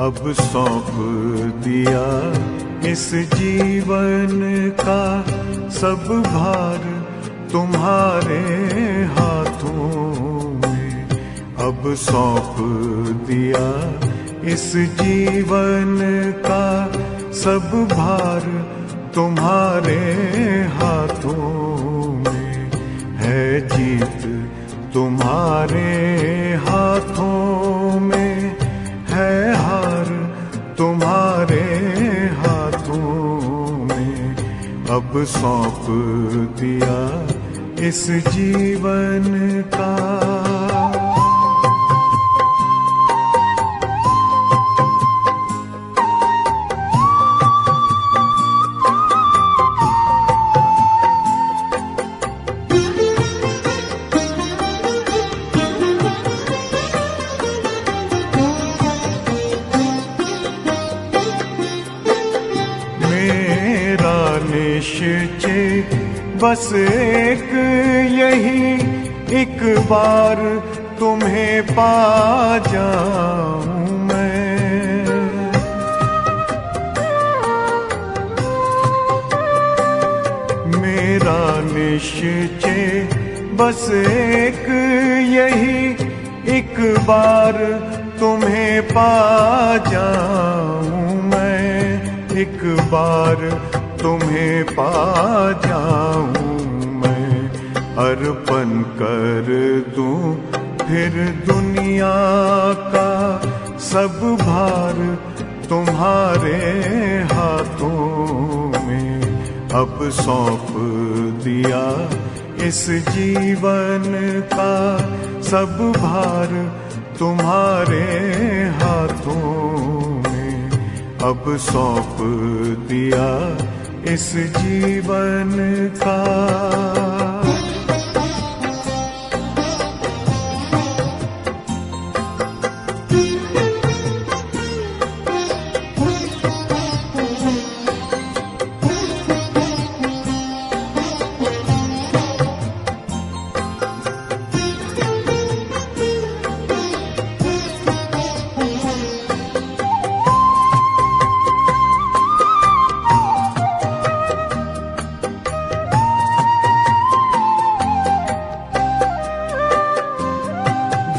अब सौंप दिया इस जीवन का सब भार तुम्हारे हाथों में। अब सौंप दिया इस जीवन का सब भार तुम्हारे हाथों में। है जीत तुम्हारे हाथों में, है हार तुम्हारे हाथों में। अब सौंप दिया इस जीवन का। निश्चय बस एक यही, एक बार तुम्हें पा जाऊं मैं। मेरा निश्चय बस एक यही, एक बार तुम्हें पा जाऊं मैं। एक बार तुम्हें पा जाऊं मैं। अर्पण कर दूं फिर दुनिया का सब भार तुम्हारे हाथों में। अब सौंप दिया इस जीवन का सब भार तुम्हारे हाथों में। अब सौंप दिया इस जीवन का।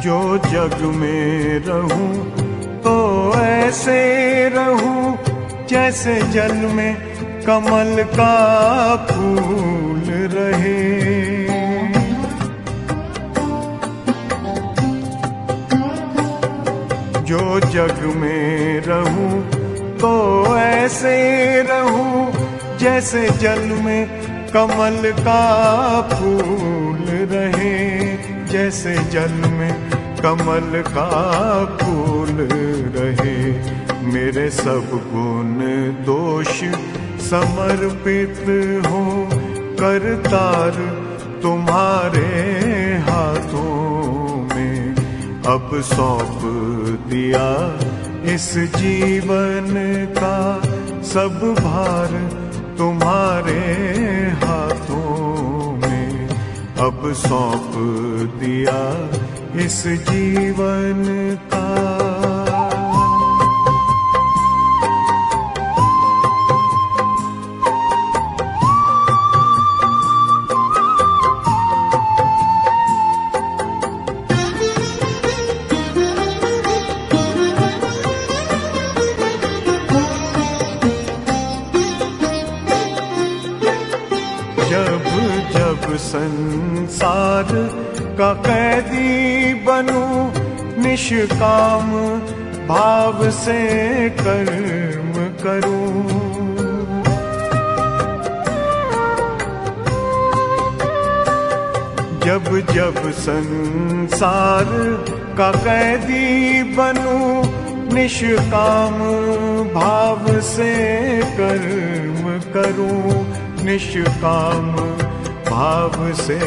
जो जग में रहूं तो ऐसे रहूं जैसे जल में कमल का फूल रहे। जो जग में रहूं तो ऐसे रहूं जैसे जल में कमल का फूल रहे। जैसे जल में कमल का फूल रहे। मेरे सब गुण दोष समर्पित हो करतार तुम्हारे हाथों में। अब सौंप दिया इस जीवन का सब भार तुम्हारे हाथों में। अब सौंप दिया इस जीवन का। जब जब संसार का कैदी बनूं निष्काम भाव से कर्म करूं। जब जब संसार का कैदी बनूं निष्काम भाव से कर्म करूं। निष्काम भाव से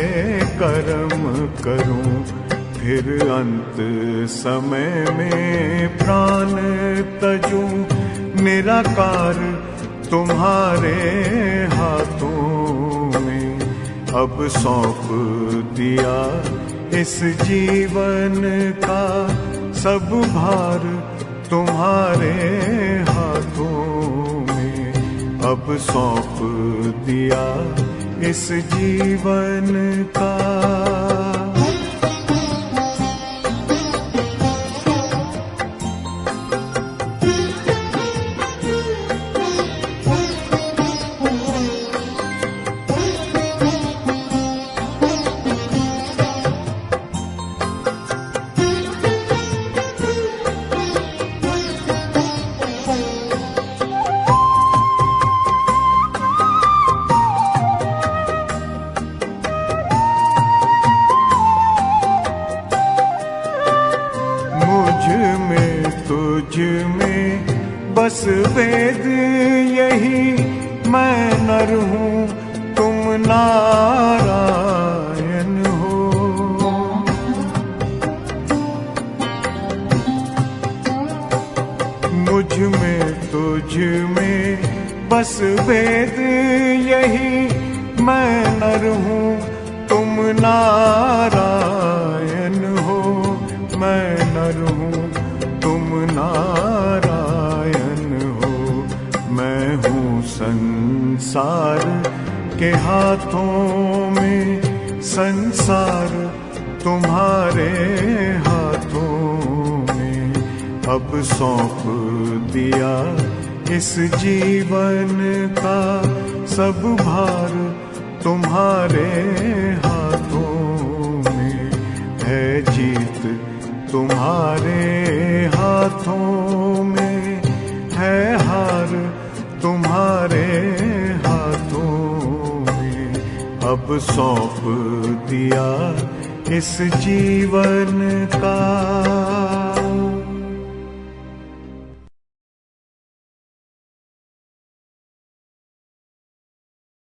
कर्म करूं। फिर अंत समय में प्राण तजूं निराकार तुम्हारे हाथों में। अब सौंप दिया इस जीवन का सब भार तुम्हारे हाथों में अब सौंप दिया इस जीवन का। तुझ में बस वेद यही, मैं नर हूँ तुम नारायण हो। मुझ में तुझ में बस वेद यही, मैं नर हूँ तुम नारायण हो। मैं नर हूँ तुम नारायण हो। मैं हूँ संसार के हाथों में, संसार तुम्हारे हाथों में अब सौंप दिया इस जीवन का। सब भार तुम्हारे हाथों में है, जीत तुम्हारे हाथों में है, हार तुम्हारे हाथों में अब सौंप दिया इस जीवन का।